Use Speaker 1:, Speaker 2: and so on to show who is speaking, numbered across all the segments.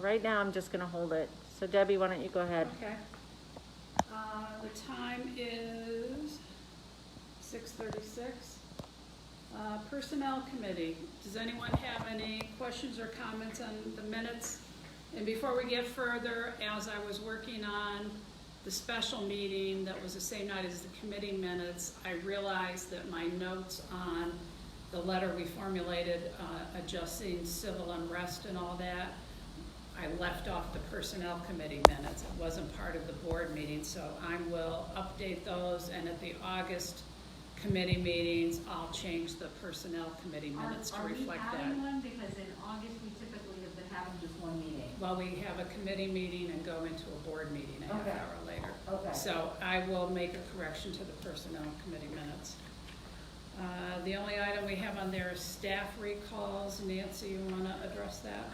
Speaker 1: right now, I'm just gonna hold it. So Debbie, why don't you go ahead?
Speaker 2: Okay. The time is 6:36. Personnel Committee. Does anyone have any questions or comments on the minutes? And before we get further, as I was working on the special meeting that was the same night as the committee minutes, I realized that my notes on the letter we formulated adjusting civil unrest and all that, I left off the Personnel Committee minutes. It wasn't part of the board meeting, so I will update those, and at the August committee meetings, I'll change the Personnel Committee minutes to reflect that.
Speaker 3: Are we having one? Because in August, we typically have been having just one meeting.
Speaker 2: Well, we have a committee meeting and go into a board meeting a half hour later.
Speaker 3: Okay.
Speaker 2: So I will make a correction to the Personnel Committee minutes. The only item we have on there is staff recalls. Nancy, you want to address that?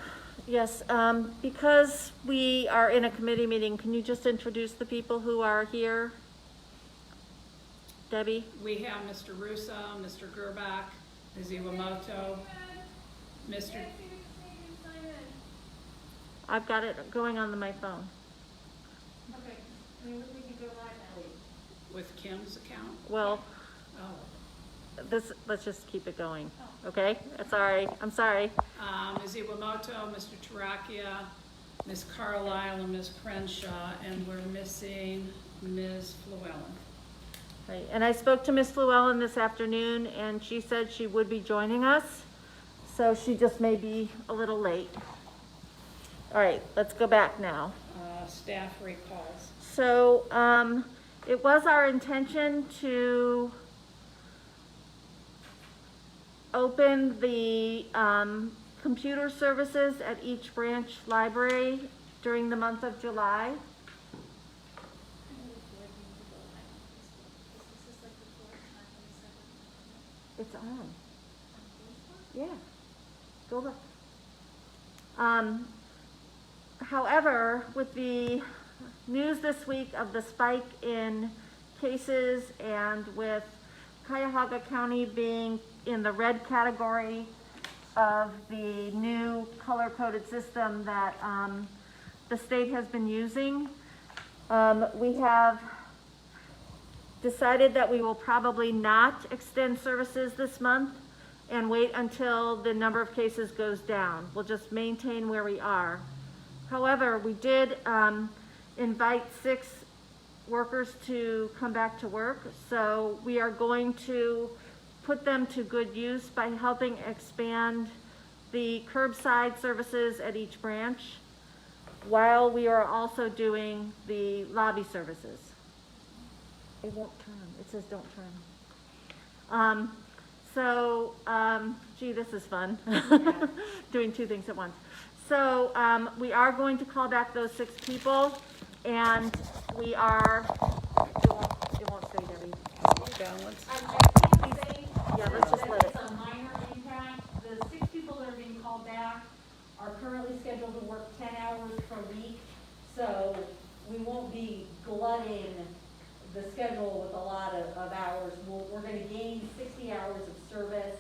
Speaker 1: Yes, because we are in a committee meeting, can you just introduce the people who are here? Debbie?
Speaker 2: We have Mr. Russo, Mr. Gerbach, Ms. Iwamoto, Mr.
Speaker 1: I've got it going on my phone.
Speaker 3: Okay, I mean, we can go live, Ellie.
Speaker 2: with Kim's account.
Speaker 1: Well,
Speaker 2: Oh.
Speaker 1: let's just keep it going, okay? Sorry, I'm sorry.
Speaker 2: Ms. Iwamoto, Mr. Tarakia, Ms. Carlisle, and Ms. Crenshaw, and we're missing Ms. Llewellyn.
Speaker 1: Right, and I spoke to Ms. Llewellyn this afternoon, and she said she would be joining us, so she just may be a little late. All right, let's go back now.
Speaker 2: Staff recalls.
Speaker 1: So, it was our intention to open the, computer services at each branch library during the month of July. It's on. Yeah, go look. However, with the news this week of the spike in cases and with Cuyahoga County being in the red category of the new color-coded system that the state has been using, we have decided that we will probably not extend services this month and wait until the number of cases goes down. We'll just maintain where we are. However, we did invite 6 workers to come back to work, so we are going to put them to good use by helping expand the curbside services at each branch while we are also doing the lobby services. It won't turn. It says don't turn. Gee, this is fun. Doing 2 things at once. So we are going to call back those 6 people, and we are, it won't stay, Debbie.
Speaker 2: Balance.
Speaker 3: I can't say
Speaker 1: Yeah, let's just let it.
Speaker 3: it's a minor impact. The 6 people that are being called back are currently scheduled to work 10 hours per week, so we won't be glutting the schedule with a lot of hours. We're going to gain 60 hours of service,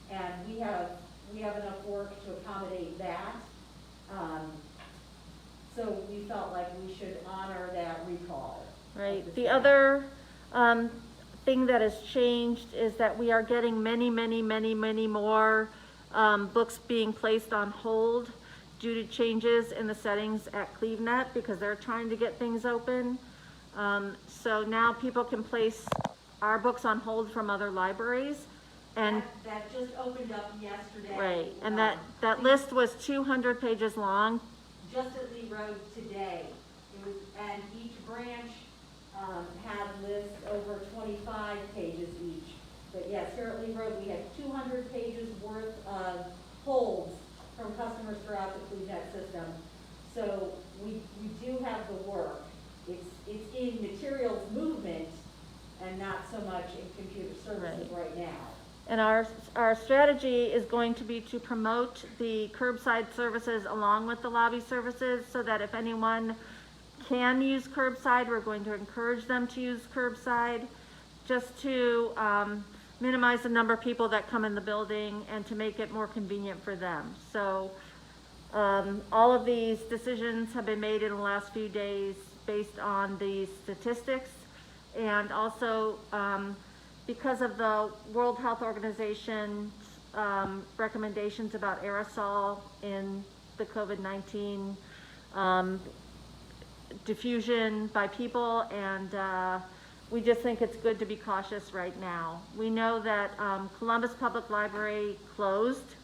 Speaker 3: and we have enough work to accommodate that. So we felt like we should honor that recall.
Speaker 1: Right. The other thing that has changed is that we are getting many more books being placed on hold due to changes in the settings at CleveNet because they're trying to get things open. So now people can place our books on hold from other libraries. And
Speaker 3: that just opened up yesterday.
Speaker 1: right, and that list was 200 pages long.
Speaker 3: Just at Lee Road today. It was, and each branch had lists over 25 pages each. But yes, here at Lee Road, we had 200 pages worth of holds from customers throughout the CHUH system. So we do have the work. It's in materials movement and not so much in computer services right now.
Speaker 1: And our strategy is going to be to promote the curbside services along with the lobby services so that if anyone can use curbside, we're going to encourage them to use curbside just to minimize the number of people that come in the building and to make it more convenient for them. So All of these decisions have been made in the last few days based on the statistics, and also because of the World Health Organization's recommendations about aerosol in the COVID-19 diffusion by people, and we just think it's good to be cautious right now. We know that Columbus Public Library closed,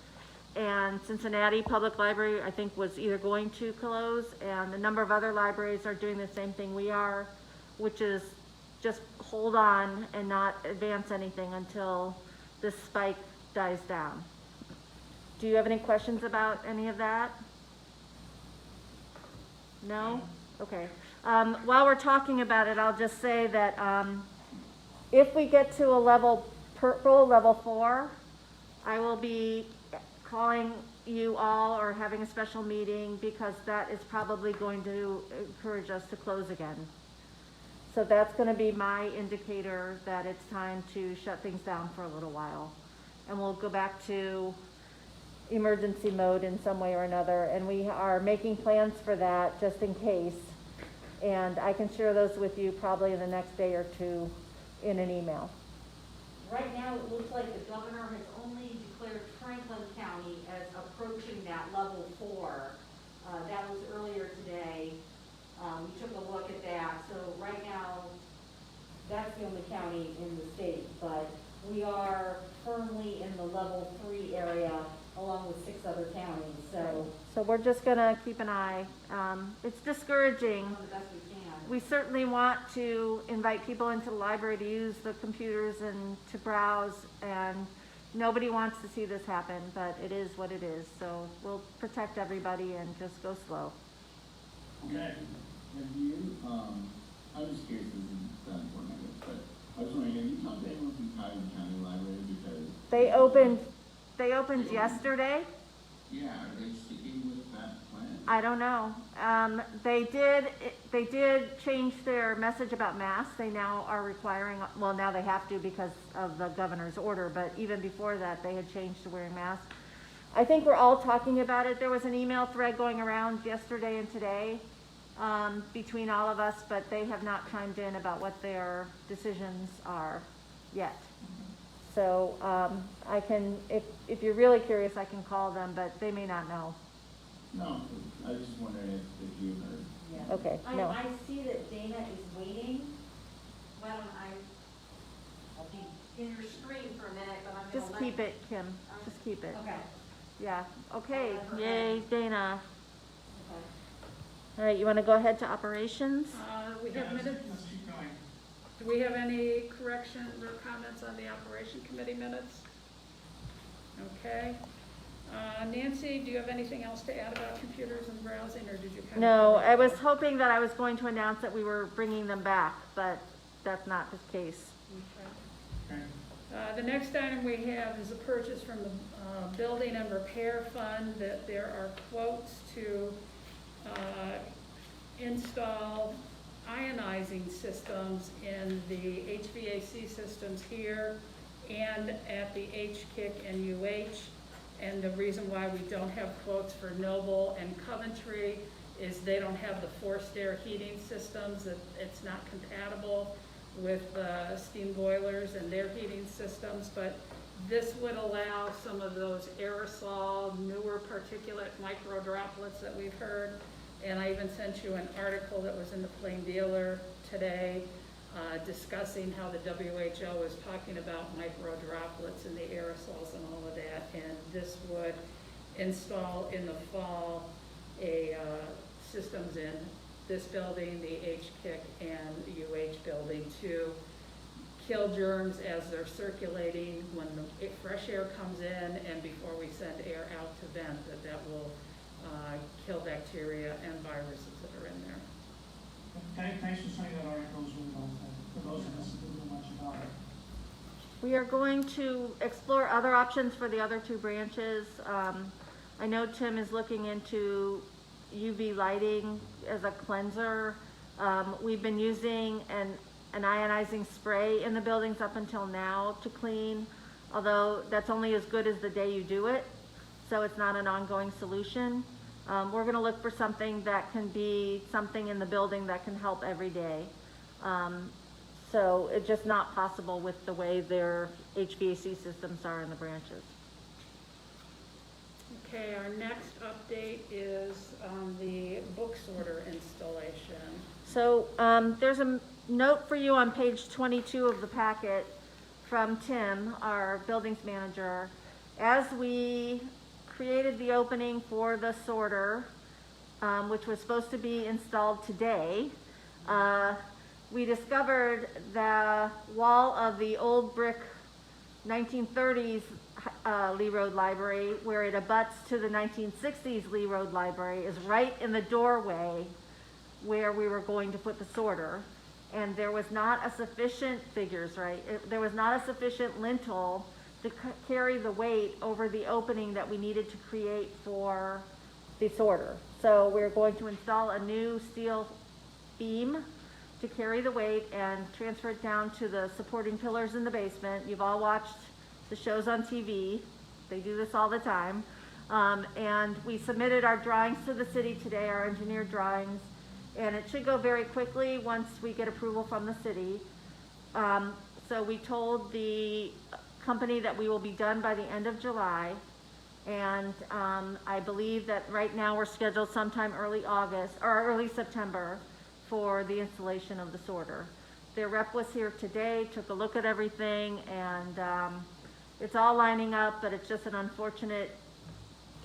Speaker 1: and Cincinnati Public Library, I think, was either going to close, and a number of other libraries are doing the same thing we are, which is just hold on and not advance anything until this spike dies down. Do you have any questions about any of that? No? Okay. While we're talking about it, I'll just say that if we get to a level purple, level 4, I will be calling you all or having a special meeting, because that is probably going to encourage us to close again. So that's going to be my indicator that it's time to shut things down for a little while. And we'll go back to emergency mode in some way or another. And we are making plans for that just in case. And I can share those with you probably in the next day or two in an email.
Speaker 3: Right now, it looks like the governor has only declared Franklin County as approaching that level 4. That was earlier today. We took a look at that. So right now, that's the only county in the state, but we are firmly in the level 3 area along with 6 other counties. So
Speaker 1: we're just gonna keep an eye. It's discouraging.
Speaker 3: doing the best we can.
Speaker 1: We certainly want to invite people into the library to use the computers and to browse, and nobody wants to see this happen, but it is what it is. So we'll protect everybody and just go slow.
Speaker 4: Okay. Have you, I was just curious, this is not important, I guess, but I was wondering, have you talked to anyone from Cotton County Library? Because
Speaker 1: They opened yesterday.
Speaker 4: yeah, are they sticking with that plan?
Speaker 1: I don't know. They did change their message about masks. They now are requiring, well, now they have to because of the governor's order, but even before that, they had changed to wearing masks. I think we're all talking about it. There was an email thread going around yesterday and today between all of us, but they have not chimed in about what their decisions are yet. So I can, if you're really curious, I can call them, but they may not know.
Speaker 4: No, I was just wondering if you heard.
Speaker 3: Yeah.
Speaker 1: Okay, no.
Speaker 3: I see that Dana is waiting. Why don't I'll be in your screen for a minute, but I'm
Speaker 1: Just
Speaker 3: gonna
Speaker 1: keep it, Kim. Just keep it.
Speaker 3: Okay.
Speaker 1: Yeah. Okay.
Speaker 3: Okay.
Speaker 1: Yay, Dana.
Speaker 3: Okay.
Speaker 1: All right, you want to go ahead to operations?
Speaker 2: We have minutes.
Speaker 4: Let's keep going.
Speaker 2: Do we have any corrections or comments on the operation committee minutes? Okay. Nancy, do you have anything else to add about computers and browsing, or did you kind of?
Speaker 1: No, I was hoping that I was going to announce that we were bringing them back, but that's not the case.
Speaker 2: Okay. The next item we have is a purchase from the Building and Repair Fund, that there are quotes to install ionizing systems in the HVAC systems here and at the HKIC and UH. And the reason why we don't have quotes for Noble and Coventry is they don't have the forced air heating systems, that it's not compatible with steam boilers and their heating systems, but this would allow some of those aerosol, newer particulate micro droplets that we've heard. And I even sent you an article that was in the Plain Dealer today discussing how the WHO is talking about micro droplets and the aerosols and all of that. And this would install in the fall systems in this building, the HKIC and UH building, to kill germs as they're circulating when the fresh air comes in, and before we send air out to vent, that will kill bacteria and viruses that are in there.
Speaker 5: Thanks for sending that article as well, for those of us who don't know much about it.
Speaker 1: We are going to explore other options for the other 2 branches. I know Tim is looking into UV lighting as a cleanser. We've been using an ionizing spray in the buildings up until now to clean, although that's only as good as the day you do it, so it's not an ongoing solution. We're gonna look for something that can be something in the building that can help every day. So it's just not possible with the way their HVAC systems are in the branches.
Speaker 2: Okay, our next update is on the book sorter installation.
Speaker 1: So, there's a note for you on page 22 of the packet from Tim, our buildings manager. As we created the opening for the sorter, which was supposed to be installed today, we discovered the wall of the old brick 1930s Lee Road Library, where it abuts to the 1960s Lee Road Library, is right in the doorway where we were going to put the sorter. And there was not a sufficient, there was not a sufficient lintel to carry the weight over the opening that we needed to create for the sorter. So we're going to install a new steel beam to carry the weight and transfer it down to the supporting pillars in the basement. You've all watched the shows on TV. They do this all the time. And we submitted our drawings to the city today, our engineered drawings, and it should go very quickly once we get approval from the city. So we told the company that we will be done by the end of July. And I believe that right now we're scheduled sometime early August or early September for the installation of the sorter. Their rep was here today, took a look at everything, and it's all lining up, but it's just an unfortunate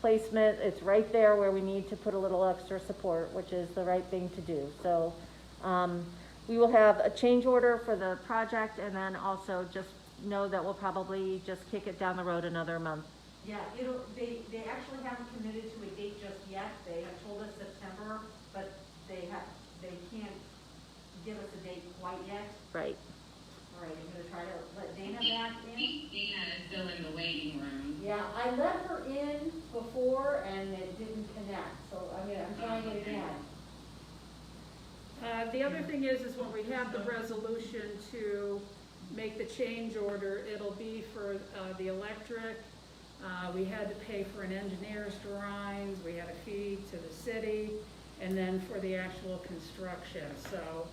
Speaker 1: placement. It's right there where we need to put a little extra support, which is the right thing to do. So we will have a change order for the project, and then also just know that we'll probably just kick it down the road another month.
Speaker 3: Yeah, they actually haven't committed to a date just yet. They have told us September, but they can't give us a date quite yet.
Speaker 1: Right.
Speaker 3: All right, I'm gonna try to let Dana back in.
Speaker 6: Dana is still in the waiting room.
Speaker 3: Yeah, I let her in before and it didn't connect, so I'm trying it again.
Speaker 2: The other thing is when we have the resolution to make the change order, it'll be for the electric. We had to pay for an engineer's drawings, we had a fee to the city, and then for the actual construction. So,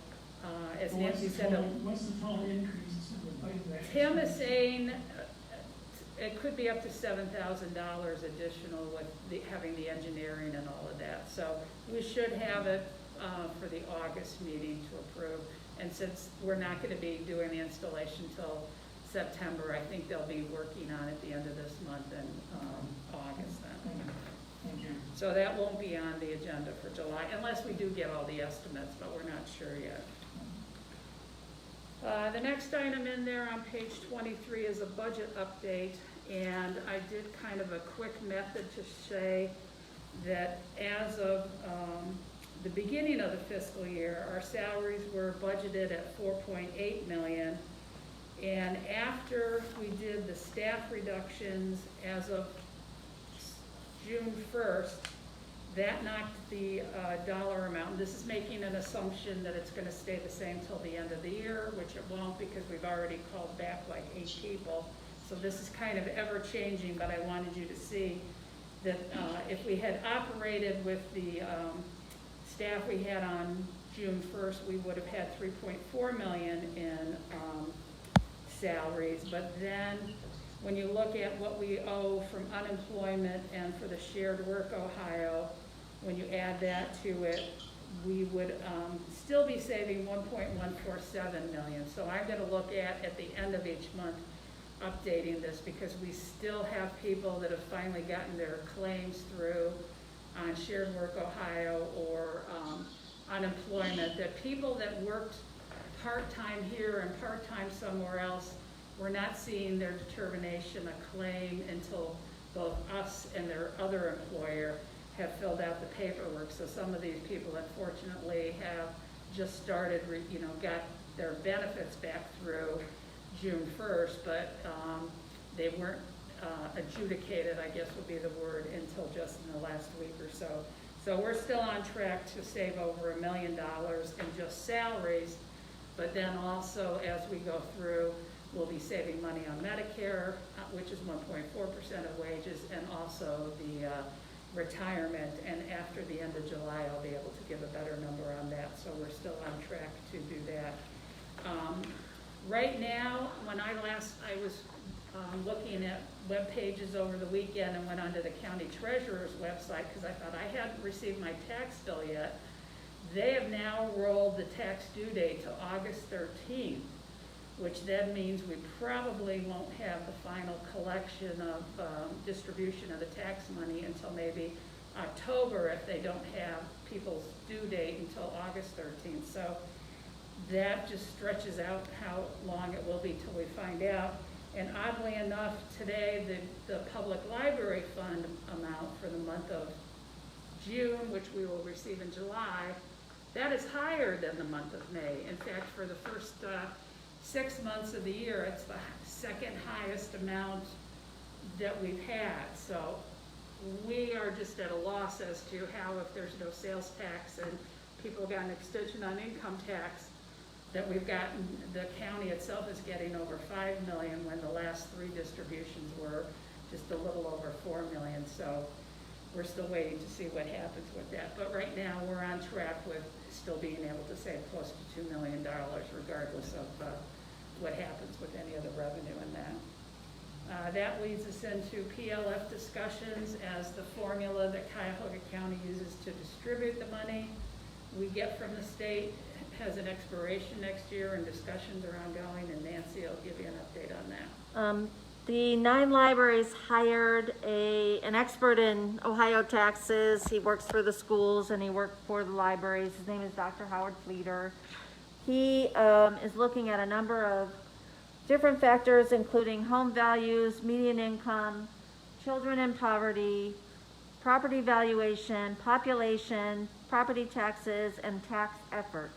Speaker 2: as Nancy said,
Speaker 5: What's the total increase in the budget?
Speaker 2: Tim is saying it could be up to $7,000 additional with having the engineering and all of that. So we should have it for the August meeting to approve. And since we're not going to be doing the installation till September, I think they'll be working on it at the end of this month and August then.
Speaker 5: Thank you.
Speaker 2: So that won't be on the agenda for July, unless we do get all the estimates, but we're not sure yet. The next item in there on page 23 is a budget update, and I did kind of a quick method to say that as of the beginning of the fiscal year, our salaries were budgeted at $4.8 million, and after we did the staff reductions as of June 1st, that knocked the dollar amount. This is making an assumption that it's going to stay the same till the end of the year, which it won't because we've already called back like 8 people. So this is kind of ever changing, but I wanted you to see that if we had operated with the staff we had on June 1st, we would have had $3.4 million in salaries. But then when you look at what we owe from unemployment and for the Shared Work Ohio, when you add that to it, we would still be saving $1.147 million. So I'm going to look at the end of each month, updating this because we still have people that have finally gotten their claims through on Shared Work Ohio or unemployment, that people that worked part-time here and part-time somewhere else, we're not seeing their determination a claim until both us and their other employer have filled out the paperwork. So some of these people unfortunately have just started, got their benefits back through June 1st, but they weren't adjudicated, I guess would be the word, until just in the last week or so. So we're still on track to save over $1 million in just salaries, but then also as we go through, we'll be saving money on Medicare, which is 1.4% of wages, and also the retirement, and after the end of July, I'll be able to give a better number on that, so we're still on track to do that. Right now, when I was looking at web pages over the weekend and went onto the county treasurer's website, because I thought I hadn't received my tax bill yet. They have now rolled the tax due date to August 13th, which then means we probably won't have the final collection of distribution of the tax money until maybe October, if they don't have people's due date until August 13th. So that just stretches out how long it will be till we find out. And oddly enough, today, the public library fund amount for the month of June, which we will receive in July, that is higher than the month of May. In fact, for the first 6 months of the year, it's the second highest amount that we've had. So we are just at a loss as to how, if there's no sales tax and people got an extension on income tax, that we've gotten, the county itself is getting over 5 million when the last 3 distributions were just a little over 4 million. So we're still waiting to see what happens with that. But right now, we're on track with still being able to save close to $2 million, regardless of what happens with any of the revenue in that. That leads us into PLF discussions, as the formula that Cuyahoga County uses to distribute the money we get from the state has an expiration next year, and discussions are ongoing, and Nancy will give you an update on that.
Speaker 1: The 9 libraries hired an expert in Ohio taxes. He works for the schools and he worked for the libraries. His name is Dr. Howard Fleeter. He is looking at a number of different factors, including home values, median income, children in poverty, property valuation, population, property taxes, and tax effort.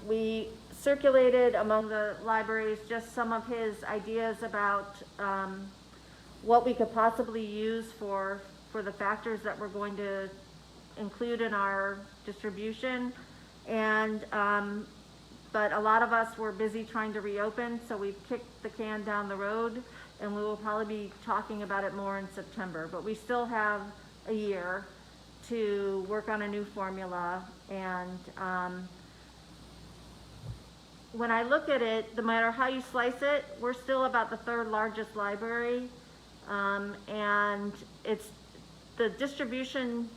Speaker 1: We circulated among the libraries just some of his ideas about what we could possibly use for the factors that we're going to include in our distribution. And but a lot of us were busy trying to reopen, so we've kicked the can down the road, and we will probably be talking about it more in September. But we still have a year to work on a new formula. And when I look at it, no matter how you slice it, we're still about the 3rd largest library. And it's the distribution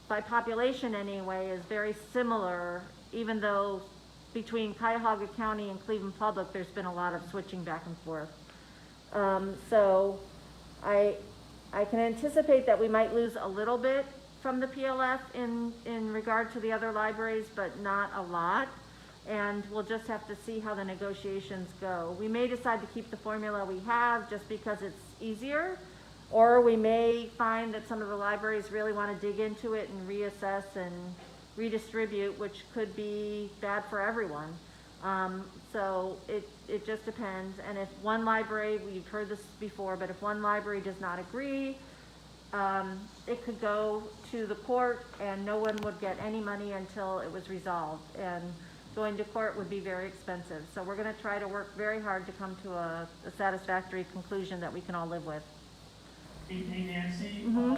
Speaker 1: by population anyway is very similar, even though between Cuyahoga County and Cleveland Public, there's been a lot of switching back and forth. So I can anticipate that we might lose a little bit from the PLF in regard to the other libraries, but not a lot. And we'll just have to see how the negotiations go. We may decide to keep the formula we have just because it's easier, or we may find that some of the libraries really want to dig into it and reassess and redistribute, which could be bad for everyone. So it just depends. And if one library, we've heard this before, but if one library does not agree, it could go to the court and no one would get any money until it was resolved. And going to court would be very expensive. So we're going to try to work very hard to come to a satisfactory conclusion that we can all live with.
Speaker 5: Hey Nancy,
Speaker 1: Mm-hmm.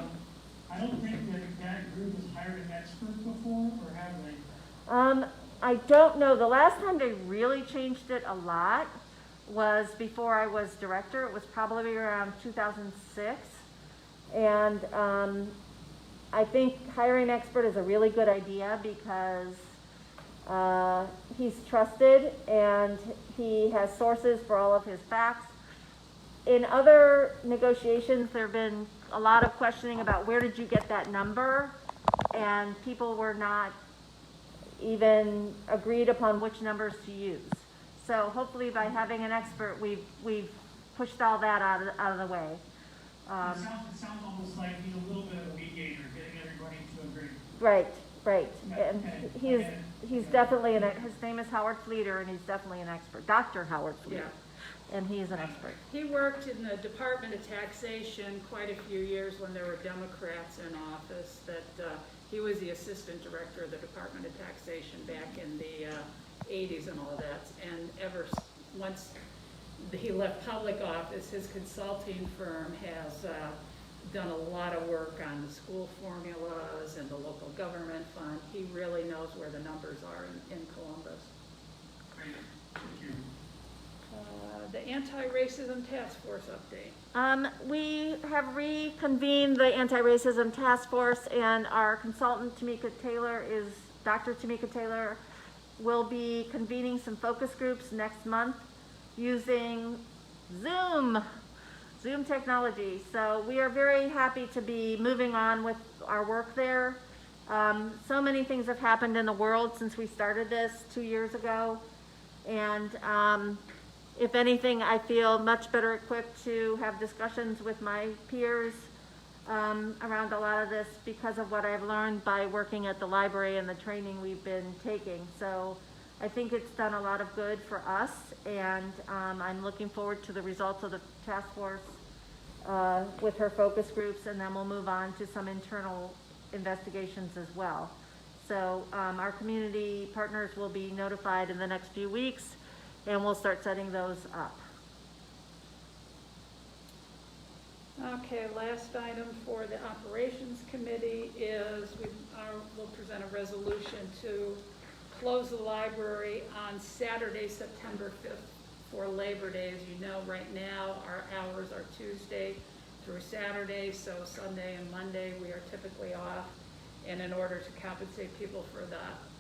Speaker 5: I don't think that group has hired an expert before, or have they?
Speaker 1: I don't know. The last time they really changed it a lot was before I was director. It was probably around 2006. And I think hiring an expert is a really good idea because he's trusted and he has sources for all of his facts. In other negotiations, there have been a lot of questioning about where did you get that number, and people were not even agreed upon which numbers to use. So hopefully by having an expert, we've pushed all that out of the way.
Speaker 5: It sounds almost like he's a little bit of a mediator, getting everybody to agree.
Speaker 1: Right. And
Speaker 5: Okay.
Speaker 1: he's definitely his name is Howard Fleeter, and he's definitely an expert. Dr. Howard Fleeter.
Speaker 2: Yeah.
Speaker 1: And he is an expert.
Speaker 2: He worked in the Department of Taxation quite a few years when there were Democrats in office. He was the assistant director of the Department of Taxation back in the 80s and all of that. And once he left public office, his consulting firm has done a lot of work on the school formulas and the local government fund. He really knows where the numbers are in Columbus.
Speaker 5: Great, thank you.
Speaker 2: The anti-racism task force update.
Speaker 1: We have reconvened the anti-racism task force, and our consultant Dr. Tamika Taylor will be convening some focus groups next month using Zoom technology. So we are very happy to be moving on with our work there. So many things have happened in the world since we started this 2 years ago, and if anything, I feel much better equipped to have discussions with my peers around a lot of this because of what I've learned by working at the library and the training we've been taking. So I think it's done a lot of good for us, and I'm looking forward to the results of the task force with her focus groups, and then we'll move on to some internal investigations as well. So our community partners will be notified in the next few weeks, and we'll start setting those up.
Speaker 2: Okay, last item for the operations committee is we'll present a resolution to close the library on Saturday, September 5th for Labor Day. As you know, right now our hours are Tuesday through Saturday, so Sunday and Monday we are typically off. And in order to compensate people for the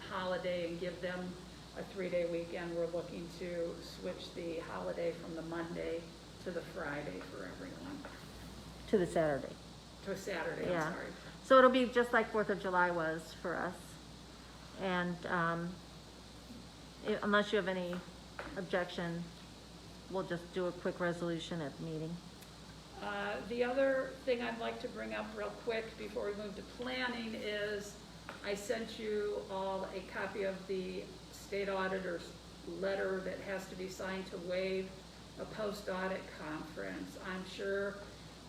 Speaker 2: holiday and give them a 3-day weekend, we're looking to switch the holiday from the Monday to the Friday for everyone.
Speaker 1: To the Saturday.
Speaker 2: To a Saturday,
Speaker 1: Yeah.
Speaker 2: I'm sorry.
Speaker 1: So it'll be just like 4th of July was for us. And unless you have any objection, we'll just do a quick resolution at the meeting.
Speaker 2: The other thing I'd like to bring up real quick before we move to planning is I sent you all a copy of the state auditor's letter that has to be signed to waive a post-audit conference. I'm sure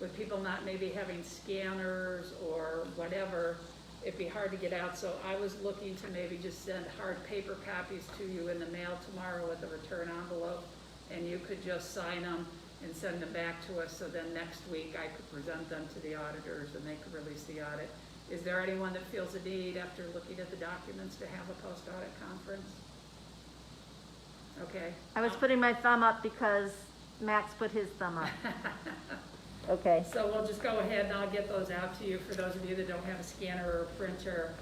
Speaker 2: with people not maybe having scanners or whatever, it'd be hard to get out. So I was looking to maybe just send hard paper copies to you in the mail tomorrow with a return envelope, and you could just sign them and send them back to us, so then next week I could present them to the auditors and they could release the audit. Is there anyone that feels a need after looking at the documents to have a post-audit conference? Okay.
Speaker 1: I was putting my thumb up because Max put his thumb up. Okay.
Speaker 2: So we'll just go ahead and I'll get those out to you for those of you that don't have a scanner or a printer.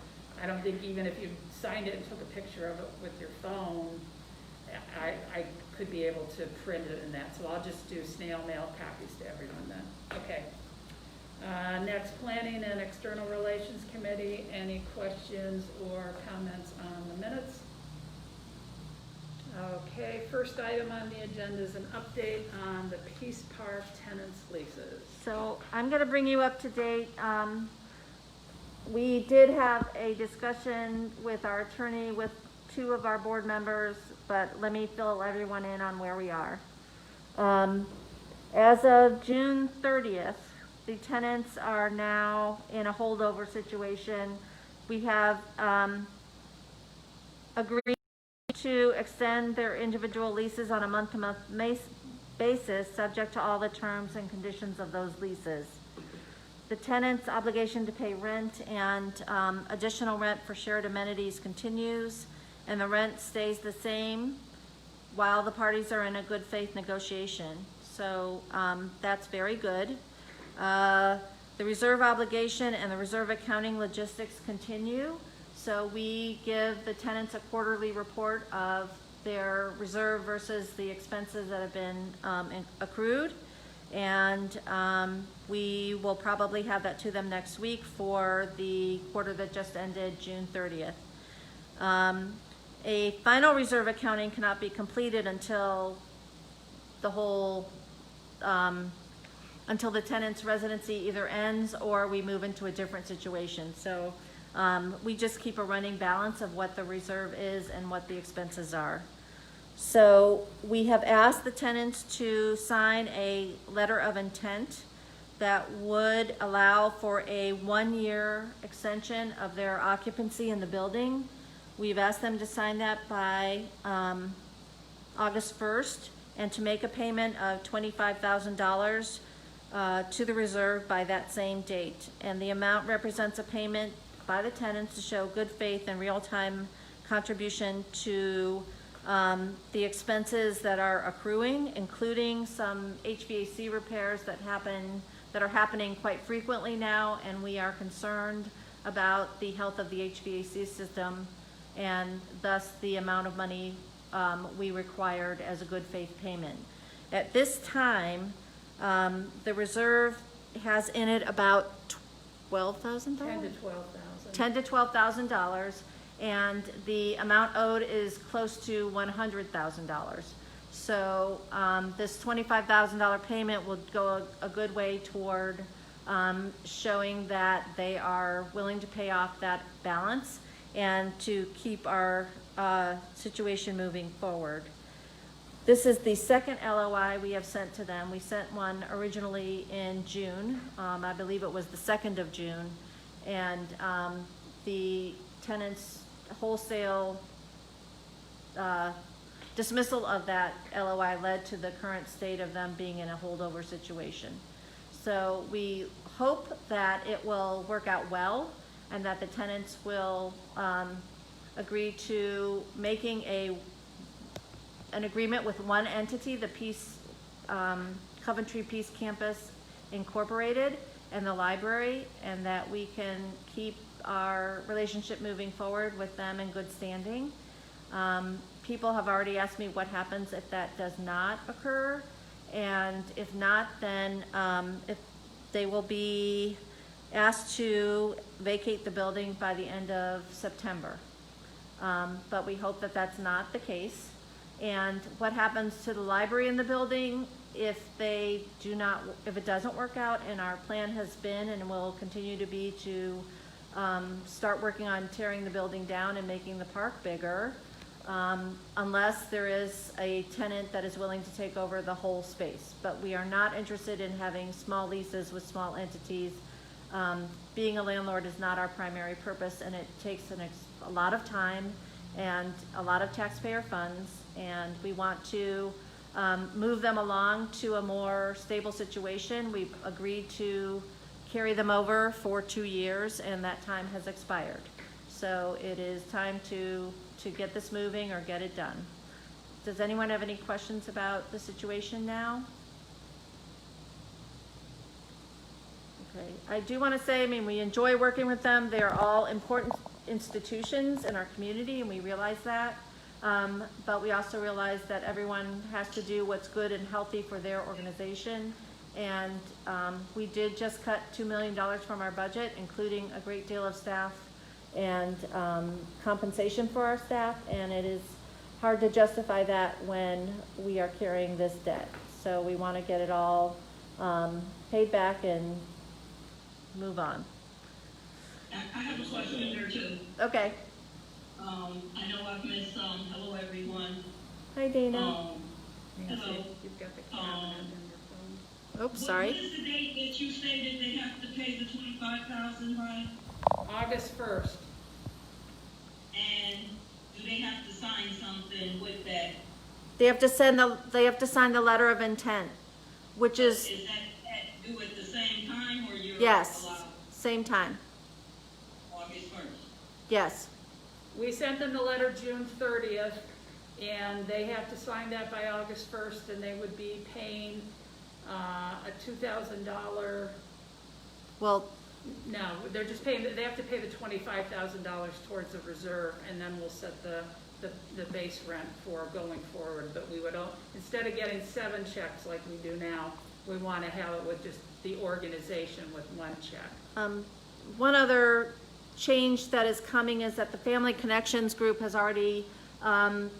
Speaker 2: I don't think even if you signed it and took a picture of it with your phone, I could be able to print it in that. So I'll just do snail mail copies to everyone then. Okay. Next, Planning and External Relations Committee. Any questions or comments on the minutes? Okay, first item on the agenda is an update on the Peace Park tenants' leases.
Speaker 1: So I'm going to bring you up to date. We did have a discussion with our attorney with 2 of our board members, but let me fill everyone in on where we are. As of June 30th, the tenants are now in a holdover situation. We have agreed to extend their individual leases on a month-to-month basis, subject to all the terms and conditions of those leases. The tenant's obligation to pay rent and additional rent for shared amenities continues, and the rent stays the same while the parties are in a good faith negotiation. So that's very good. The reserve obligation and the reserve accounting logistics continue. So we give the tenants a quarterly report of their reserve versus the expenses that have been accrued. And we will probably have that to them next week for the quarter that just ended June 30th. A final reserve accounting cannot be completed until the whole, until the tenant's residency either ends or we move into a different situation. So we just keep a running balance of what the reserve is and what the expenses are. So we have asked the tenants to sign a letter of intent that would allow for a 1-year extension of their occupancy in the building. We've asked them to sign that by August 1st and to make a payment of $25,000 to the reserve by that same date. And the amount represents a payment by the tenants to show good faith and real-time contribution to the expenses that are accruing, including some HVAC repairs that are happening quite frequently now, and we are concerned about the health of the HVAC system and thus the amount of money we required as a good faith payment. At this time, the reserve has in it about $12,000?
Speaker 2: $10 to $12,000.
Speaker 1: $10,000 to $12,000, and the amount owed is close to $100,000. So this $25,000 payment will go a good way toward showing that they are willing to pay off that balance and to keep our situation moving forward. This is the second LOI we have sent to them. We sent one originally in June. I believe it was the 2nd of June. And the tenant's wholesale dismissal of that LOI led to the current state of them being in a holdover situation. So we hope that it will work out well and that the tenants will agree to making an agreement with one entity, the Coventry Peace Campus Incorporated, and the library, and that we can keep our relationship moving forward with them in good standing. People have already asked me what happens if that does not occur, and if not, then if they will be asked to vacate the building by the end of September. But we hope that that's not the case. And what happens to the library in the building if it doesn't work out, and our plan has been and will continue to be to start working on tearing the building down and making the park bigger, unless there is a tenant that is willing to take over the whole space. But we are not interested in having small leases with small entities. Being a landlord is not our primary purpose, and it takes a lot of time and a lot of taxpayer funds, and we want to move them along to a more stable situation. We've agreed to carry them over for 2 years, and that time has expired. So it is time to get this moving or get it done. Does anyone have any questions about the situation now? Okay, I do want to say, I mean, we enjoy working with them. They are all important institutions in our community, and we realize that. But we also realize that everyone has to do what's good and healthy for their organization. And we did just cut $2 million from our budget, including a great deal of staff and compensation for our staff. And it is hard to justify that when we are carrying this debt. So we want to get it all paid back and move on.
Speaker 7: I have a question there too.
Speaker 1: Okay.
Speaker 7: I know I've missed some. Hello, everyone.
Speaker 1: Hi, Dana.
Speaker 7: Hello.
Speaker 2: You've got the cabinet in your phone.
Speaker 1: Oops, sorry.
Speaker 7: What is the date that you stated they have to pay the $25,000 by?
Speaker 2: August 1st.
Speaker 7: And do they have to sign something with that?
Speaker 1: They have to sign the letter of intent, which is,
Speaker 7: Is that due at the same time, or you're
Speaker 1: yes,
Speaker 7: allowed
Speaker 1: same time.
Speaker 7: August 1st?
Speaker 1: Yes.
Speaker 2: We sent them the letter June 30th, and they have to sign that by August 1st, and they would be paying a $2,000.
Speaker 1: Well,
Speaker 2: No, they're just paying, they have to pay the $25,000 towards the reserve, and then we'll set the base rent for going forward. But we would, instead of getting 7 checks like we do now, we want to have it with just the organization with 1 check.
Speaker 1: one other change that is coming is that the Family Connections group has already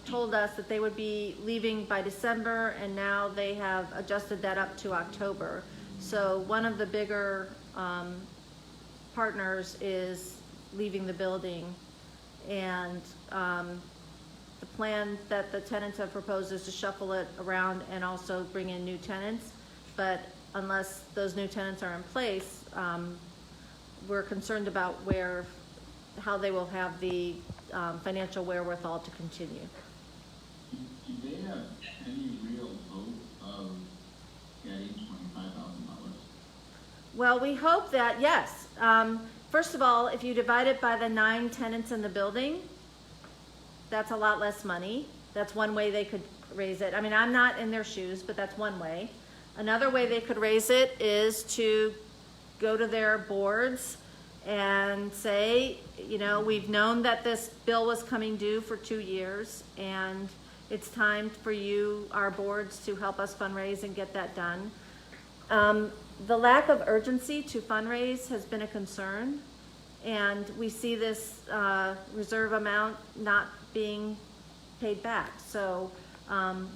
Speaker 1: told us that they would be leaving by December, and now they have adjusted that up to October. So one of the bigger partners is leaving the building, and the plan that the tenants have proposed is to shuffle it around and also bring in new tenants. But unless those new tenants are in place, we're concerned about how they will have the financial wherewithal to continue.
Speaker 4: Do they have any real hope of getting $25,000?
Speaker 1: Well, we hope that, yes. First of all, if you divide it by the 9 tenants in the building, that's a lot less money. That's one way they could raise it. I mean, I'm not in their shoes, but that's one way. Another way they could raise it is to go to their boards and say, you know, we've known that this bill was coming due for 2 years, and it's time for you, our boards, to help us fundraise and get that done. The lack of urgency to fundraise has been a concern, and we see this reserve amount not being paid back. So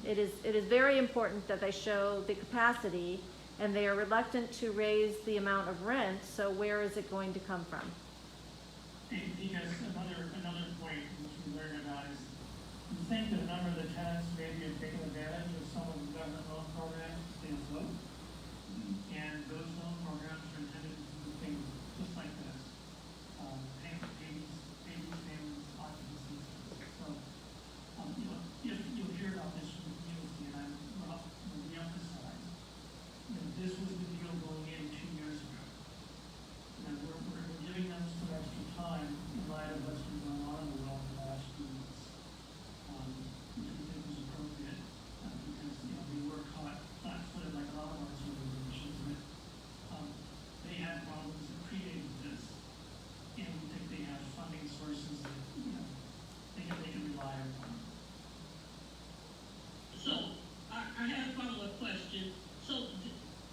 Speaker 1: it is very important that they show the capacity, and they are reluctant to raise the amount of rent. So where is it going to come from?
Speaker 5: Because another point which we learned about is, you think that a number of the tenants maybe have taken advantage of some of the government loan programs to stay afloat. And those loan programs are intended to do things just like this. Babies, families, occupancies. So, you know, if you'll hear about this from the community, and I'm going to reemphasize, you know, this was the deal going in 2 years ago. And we're giving them some extra time in light of what's been going on in the world in the last few weeks. Which we think was appropriate, because, you know, we were caught flat-footed like a lot of our organizations, but they had problems that predated this, and we think they have funding sources that, you know, they can rely upon.
Speaker 7: So, I have a follow-up question. So,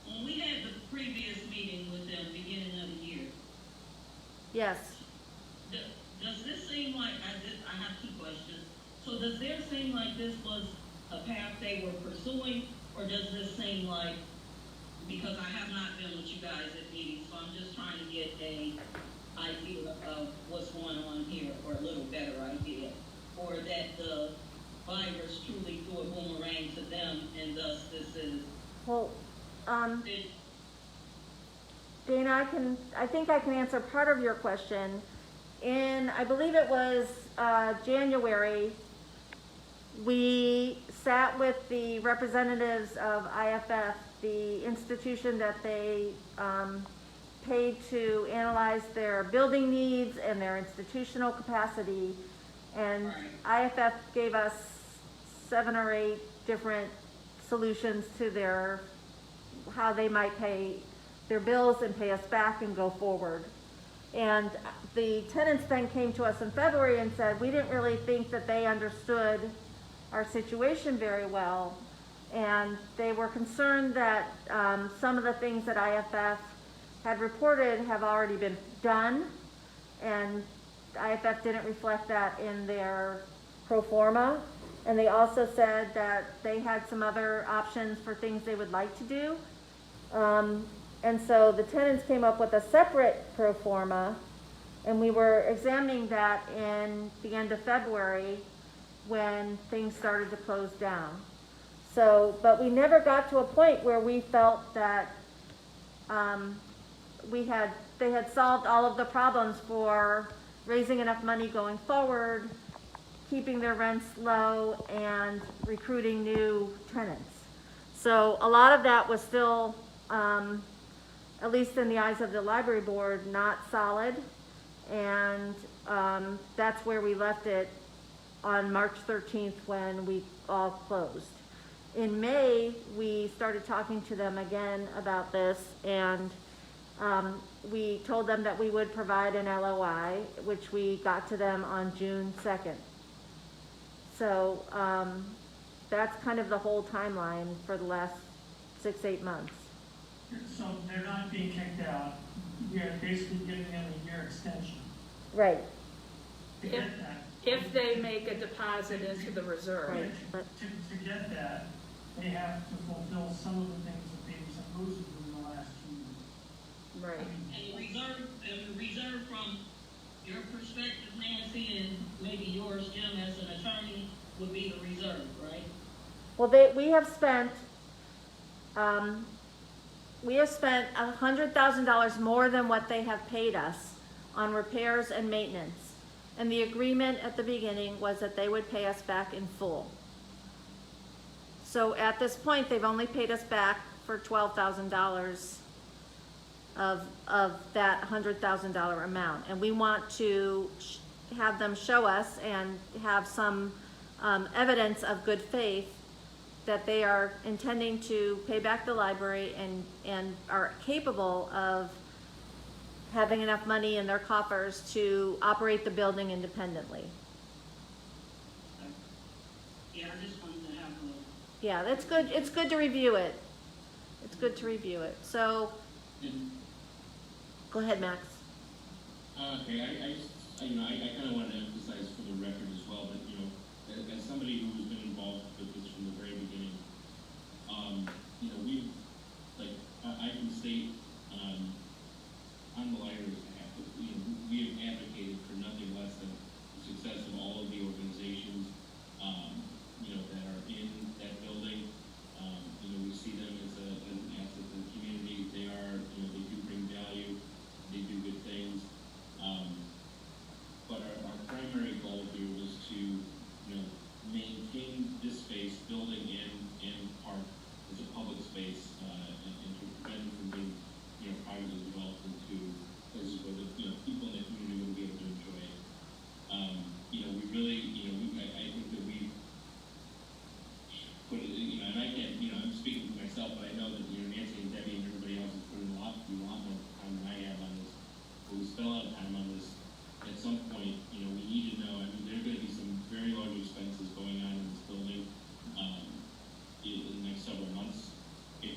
Speaker 7: when we had the previous meeting with them, beginning of the year,
Speaker 1: Yes.
Speaker 7: does this seem like, I have 2 questions. So does this seem like this was a path they were pursuing, or does this seem like, because I have not been with you guys at meetings, so I'm just trying to get a idea of what's going on here, or a little better idea, or that the virus truly threw a boomerang to them, and thus this is,
Speaker 1: Well,
Speaker 7: it,
Speaker 1: Dana, I think I can answer part of your question. I believe it was January, we sat with the representatives of IFF, the institution that they paid to analyze their building needs and their institutional capacity. And IFF gave us 7 or 8 different solutions to how they might pay their bills and pay us back and go forward. And the tenants then came to us in February and said, we didn't really think that they understood our situation very well. And they were concerned that some of the that IFF had reported have already been done, and IFF didn't reflect that in their pro forma. And they also said that they had some other options for things they would like to do. And so the tenants came up with a separate pro forma, and we were examining that in the end of February when things started to close down. So, but we never got to a point where we felt that they had solved all of the problems for raising enough money going forward, keeping their rents low, and recruiting new tenants. So a lot of that was still, at least in the eyes of the library board, not solid. And that's where we left it on March 13th when we all closed. In May, we started talking to them again about this, and we told them that we would provide an LOI, which we got to them on June 2nd. So that's kind of the whole timeline for the last 6-8 months.
Speaker 5: So they're not being kicked out, we are basically giving them a year extension.
Speaker 1: Right.
Speaker 5: To get that.
Speaker 2: If they make a deposit into the reserve.
Speaker 1: Right.
Speaker 5: To get that, they have to fulfill some of the things that they were supposed to do in the last 2 years.
Speaker 2: Right.
Speaker 7: and reserve from your perspective, Nancy, and maybe yours, Jim, as an attorney, would be the reserve, right?
Speaker 1: Well, we have spent $100,000 more than what they have paid us on repairs and maintenance. And the agreement at the beginning was that they would pay us back in full. So at this point, they've only paid us back for $12,000 of that $100,000 amount. And we want to have them show us and have some evidence of good faith that they are intending to pay back the library and are capable of having enough money in their coffers to operate the building independently.
Speaker 7: Yeah, I just wanted to have a,
Speaker 1: Yeah, that's good. It's good to review it. It's good to review it. So,
Speaker 4: And,
Speaker 1: go ahead, Max.
Speaker 4: okay, I just, I kind of wanted to emphasize for the record as well that, as somebody who's been involved with this from the very beginning, I can state, on the library's behalf, that, we have advocated for nothing less than the success of all of the organizations, that are in that building. We see them as an asset to the community. They are, they do bring value, they do good things. But our primary goal here was to, maintain this space, building and park as a public space, and to prevent it from being, privately developed into places where the, people in the community will be able to enjoy it. We really, I think that we put it, and I can't, I'm speaking for myself, but I know that, Nancy and Debbie and everybody else has put in a lot more time than I have on this. But we spent a lot of time on this. At some point, we need to know, there are going to be some very large expenses going on in this building, in the next several months, if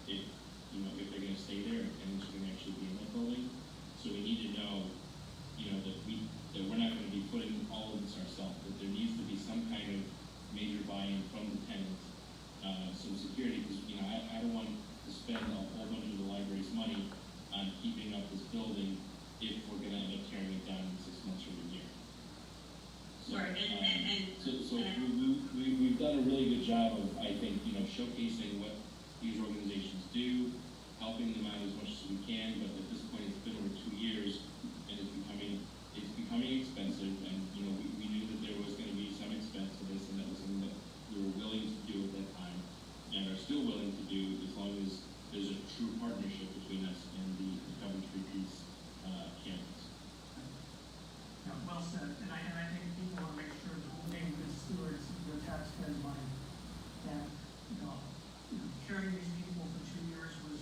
Speaker 4: they're going to stay there, and it's going to actually be in that building. So we need to know, that we're not going to be putting all of this ourselves, that there needs to be some kind of major buy-in from the tenants, some security, because, I don't want to spend a whole bunch of the library's money on keeping up this building if we're going to end up tearing it down in 6 months or a year. So,
Speaker 7: Right,
Speaker 4: so we've done a really good job of, I think, showcasing what these organizations do, helping them out as much as we can, but at this point, it's been over 2 years, and it's becoming expensive, and, we knew that there was going to be some expense to this, and that was something that we were willing to do at that time, and are still willing to do as long as there's a true partnership between us and the Coventry Peace campus.
Speaker 5: Yeah, well said, and I think people want to make sure that we're being good stewards of their taxpayers' money. And, carrying these people for 2 years was,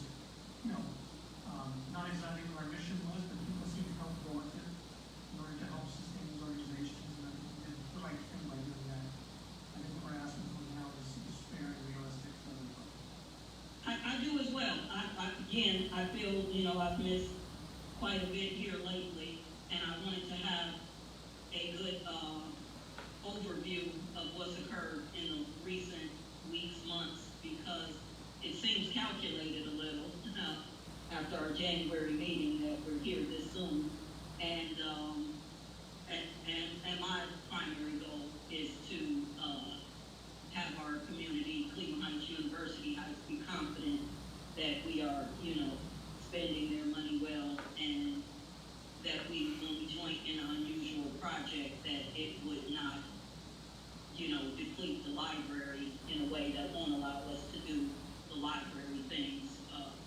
Speaker 5: not exactly what our mission was, but people seemed comfortable with it in order to help sustain these organizations, and I think we did the right thing by doing that. I think what we're asking for now is fair and realistic for everybody.
Speaker 7: I do as well. Again, I feel, I've missed quite a bit here lately, and I wanted to have a good overview of what's occurred in the recent weeks, months, because it seems calculated a little after our January meeting that we're here this soon. And my primary goal is to have our community, Cleveland Heights University Heights, be confident that we are, spending their money well, and that when we join in an unusual project, that it would not, deplete the library in a way that won't allow us to do the library things,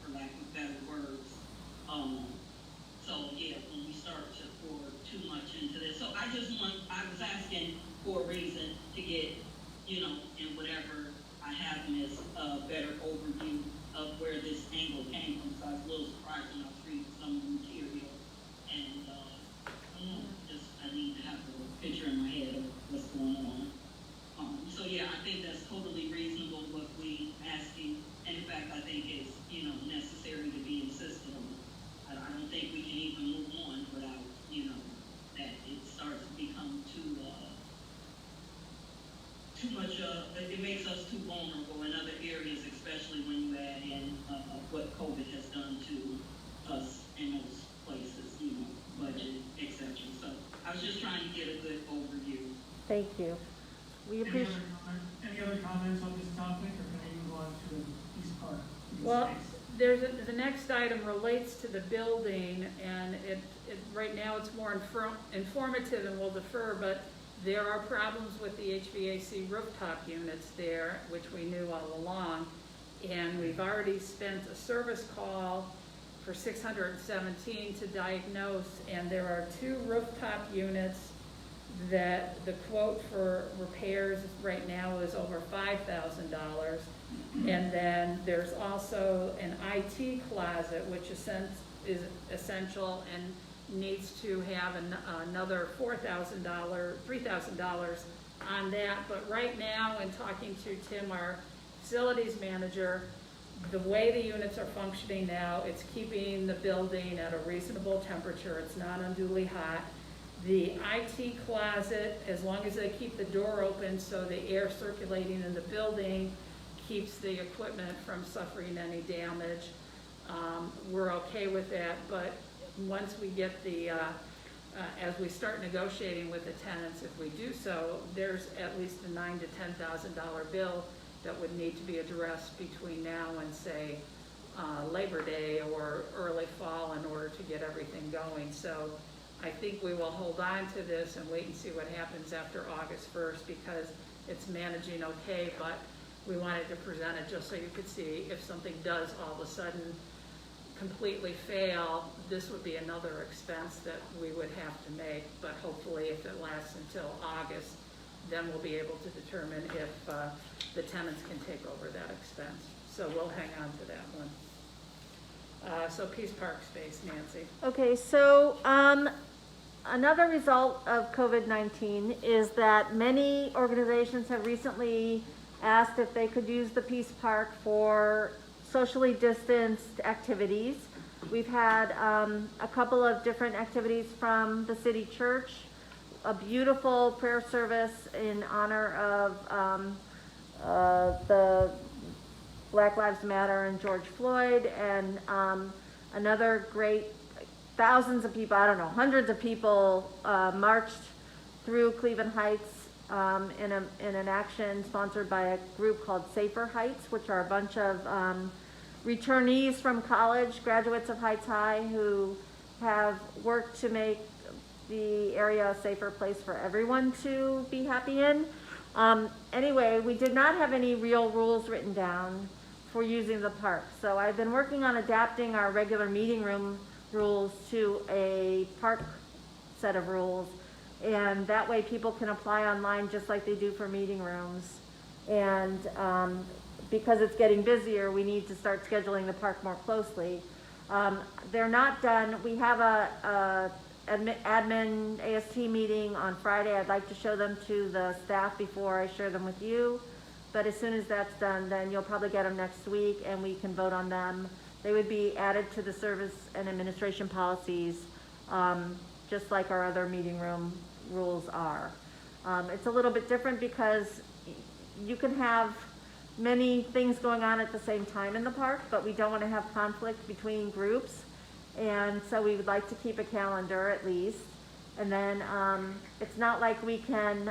Speaker 7: for lack of better words. So yeah, when we start to pour too much into this, so I was asking for a reason to get, in whatever I have missed, a better overview of where this angle came from. So I was a little surprised when I was reading some of the material, and I don't know, I need to have a picture in my head of what's going on. So yeah, I think that's totally reasonable what we asking, and in fact, I think it's, necessary to be insisted on. I don't think we can even move on without, that it starts to become too much, it makes us too vulnerable in other areas, especially when you add in what COVID has done to us in those places, budget, etc. So I was just trying to get a good overview.
Speaker 1: Thank you. We appreciate.
Speaker 5: Any other comments on this topic, or can I move on to the East Park?
Speaker 2: Well, the next item relates to the building, and it right now it's more informative, and we'll defer, but there are problems with the HVAC rooftop units there, which we knew all along, and we've already spent a service call for 617 to diagnose, and there are 2 rooftop units that the quote for repairs right now is over $5,000. And then there's also an IT closet, which is essential and needs to have another $3,000 on that. But right now, in talking to Tim, our facilities manager, the way the units are functioning now, it's keeping the building at a reasonable temperature. It's not unduly hot. The IT closet, as long as they keep the door open so the air circulating in the building keeps the equipment from suffering any damage, we're okay with that. But once we get as we start negotiating with the tenants, if we do so, there's at least a $9,000 to $10,000 bill that would need to be addressed between now and, say, Labor Day or early fall in order to get everything going. So I think we will hold on to this and wait and see what happens after August 1st, because it's managing okay, but we wanted to present it just so you could see if something does all of a sudden completely fail, this would be another expense that we would have to make. But hopefully, if it lasts until August, then we'll be able to determine if the tenants can take over that expense. So we'll hang on to that one. So Peace Park space, Nancy.
Speaker 1: Okay, so another result of COVID-19 is that many organizations have recently asked if they could use the Peace Park for socially distanced activities. We've had a couple of different activities from the city church, a beautiful prayer service in honor of the Black Lives Matter and George Floyd, and another great, thousands of people, I don't know, hundreds of people marched through Cleveland Heights in an action sponsored by a group called Safer Heights, which are a bunch of returnees from college, graduates of Heights High, who have worked to make the area a safer place for everyone to be happy in. Anyway, we did not have any real rules written down for using the park. So I've been working on adapting our regular meeting room rules to a park set of rules. And that way people can apply online just like they do for meeting rooms. And because it's getting busier, we need to start scheduling the park more closely. They're not done. We have a admin AST meeting on Friday. I'd like to show them to the staff before I share them with you. But as soon as that's done, then you'll probably get them next week and we can vote on them. They would be added to the service and administration policies, just like our other meeting room rules are. It's a little bit different because you can have many things going on at the same time in the park, but we don't want to have conflict between groups. And so we would like to keep a calendar at least. And then it's not like we can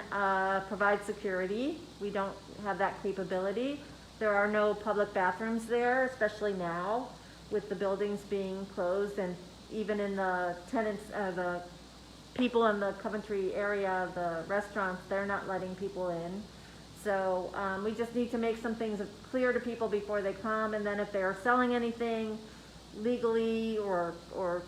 Speaker 1: provide security. We don't have that capability. There are no public bathrooms there, especially now with the buildings being closed, and even in the tenants, the people in the Coventry area, the restaurants, they're not letting people in. So we just need to make some things clear to people before they come, and then if they are selling anything legally or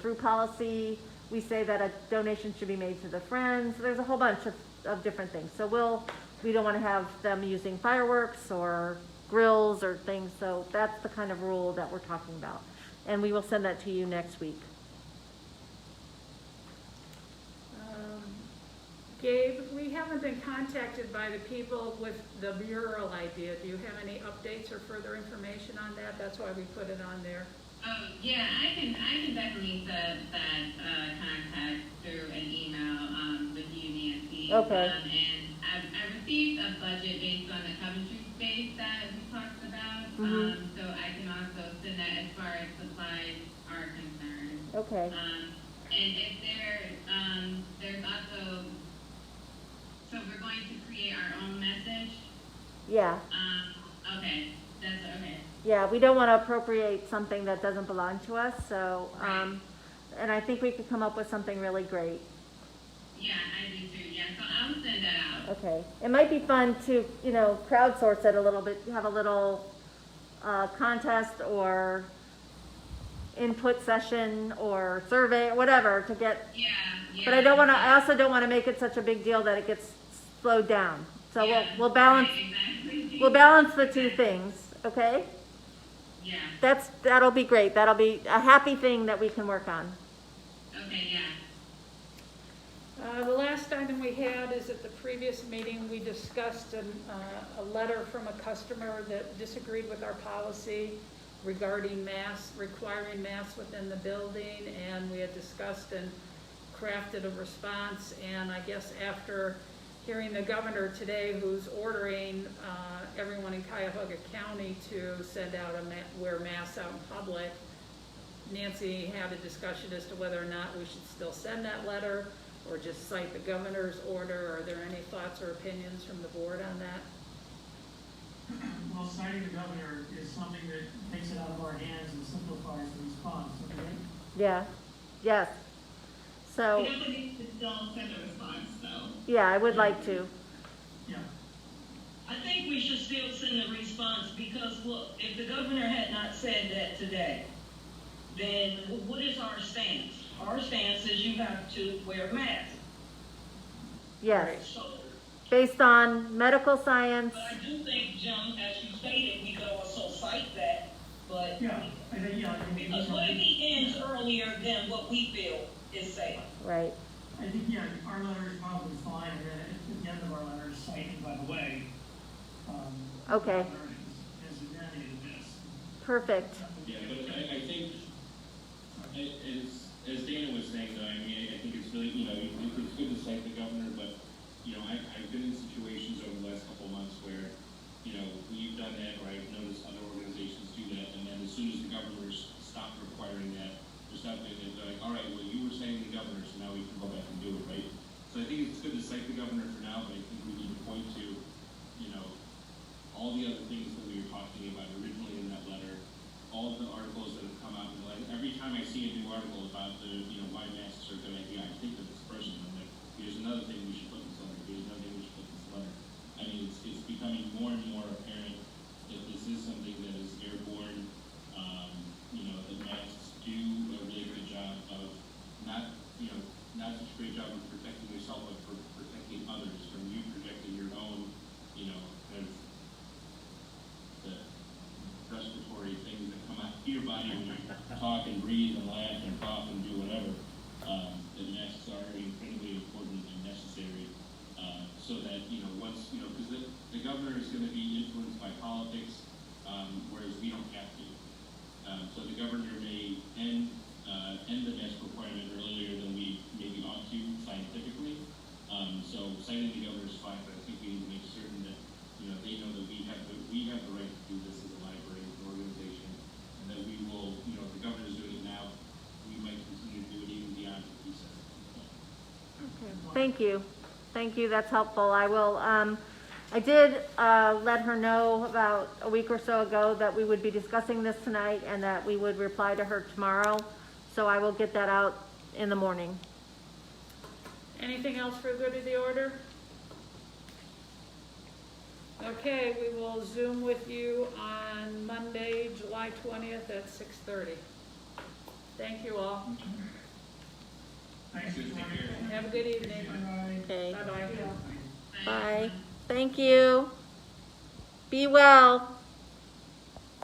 Speaker 1: through policy, we say that a donation should be made to the Friends. There's a whole bunch of different things. So we don't want to have them using fireworks or grills or things. So that's the kind of rule that we're talking about. And we will send that to you next week.
Speaker 2: Gabe, we haven't been contacted by the people with the mural idea. Do you have any updates or further information on that? That's why we put it on there.
Speaker 6: Yeah, I can definitely set that contact through an email with you, Nancy.
Speaker 1: Okay.
Speaker 6: And I received a budget based on the Coventry space that we talked about.
Speaker 1: Mm-hmm.
Speaker 6: So I can also send that as far as supplies are concerned.
Speaker 1: Okay.
Speaker 6: And if there's also, so we're going to create our own message.
Speaker 1: Yeah.
Speaker 6: Okay, that's okay.
Speaker 1: Yeah, we don't want to appropriate something that doesn't belong to us. So,
Speaker 6: Right.
Speaker 1: and I think we could come up with something really great.
Speaker 6: Yeah, I do too. Yeah, so I'll send that out.
Speaker 1: Okay. It might be fun to, crowdsource it a little bit, have a little contest or input session or survey, whatever, to get,
Speaker 6: Yeah, yeah.
Speaker 1: but I also don't wanna make it such a big deal that it gets slowed down. So
Speaker 6: Yeah,
Speaker 1: we'll balance,
Speaker 6: right, exactly.
Speaker 1: we'll balance the two things, okay?
Speaker 6: Yeah,
Speaker 1: That'll be great. That'll be a happy thing that we can work on.
Speaker 6: okay, yeah.
Speaker 2: The last item we had is at the previous meeting, we discussed a letter from a customer that disagreed with our policy regarding masks, requiring masks within the building, and we had discussed and crafted a response, and I guess after hearing the governor today, who's ordering everyone in Cuyahoga County to send out wear masks out in public, Nancy had a discussion as to whether or not we should still send that letter or just cite the governor's order. Are there any thoughts or opinions from the board on that?
Speaker 5: Well, citing the governor is something that takes it out of our hands and simplifies the response, okay?
Speaker 1: Yeah, yes. So,
Speaker 7: You definitely don't send a response, though.
Speaker 1: yeah, I would like to.
Speaker 5: Yeah.
Speaker 7: I think we should still send a response because, look, if the governor had not said that today, then what is our stance? Our stance is you have to wear a mask.
Speaker 1: Yes,
Speaker 7: So,
Speaker 1: based on medical science.
Speaker 7: but I do think, Jim, as you stated, we could also cite that, but
Speaker 5: Yeah, I think, yeah, I think,
Speaker 7: because what if he ends earlier than what we feel is safe?
Speaker 1: Right.
Speaker 5: I think, yeah, our letter is probably fine, and then at the end of our letter, citing, by the way,
Speaker 1: Okay.
Speaker 5: the governor has eliminated this.
Speaker 1: Perfect.
Speaker 4: Yeah, but I think, as Dana was saying, though, I mean, I think it's really, it's good to cite the governor, but, I've been in situations over the last couple of months where, we've done that, or I've noticed other organizations do that, and then as soon as the governors stop requiring that, there's something that they're like, all right, well, you were saying the governor, so now we can go back and do it, right? So I think it's good to cite the governor for now, but I think we need to point to, all the other things that we were talking about originally in that letter, all of the articles that have come out, and every time I see a new article about why masks are a good idea, I think of this person, and I'm like, here's another thing we should put in this letter, here's another thing we should put in this letter. I mean, it's becoming more and more apparent that this is something that is airborne, the masks do a really good job of not such a great job of protecting yourself, but for protecting others from you projecting your own, kind of the respiratory things that come out of your body when you talk and breathe and laugh and cough and do whatever. The masks are incredibly important and necessary, so that, once, because the governor is going to be influenced by politics, whereas we don't have to. So the governor may end the mask requirement earlier than we maybe ought to scientifically. So citing the governor's fine, but I think we need to make certain that, they know that we have the right to do this as a library, as an organization, and that we will, if the governor's doing it now, we might continue to do it even beyond what he says.
Speaker 1: Okay. Thank you. Thank you. That's helpful. I will, I did let her know about a week or so ago that we would be discussing this tonight and that we would reply to her tomorrow. So I will get that out in the morning.
Speaker 2: Anything else for the good of the order? Okay, we will Zoom with you on Monday, July 20th at 6:30. Thank you all.
Speaker 5: Thanks, Victoria.
Speaker 2: Have a good evening.
Speaker 5: Bye.
Speaker 1: Okay.
Speaker 2: Bye-bye.
Speaker 1: Bye. Thank you. Be well.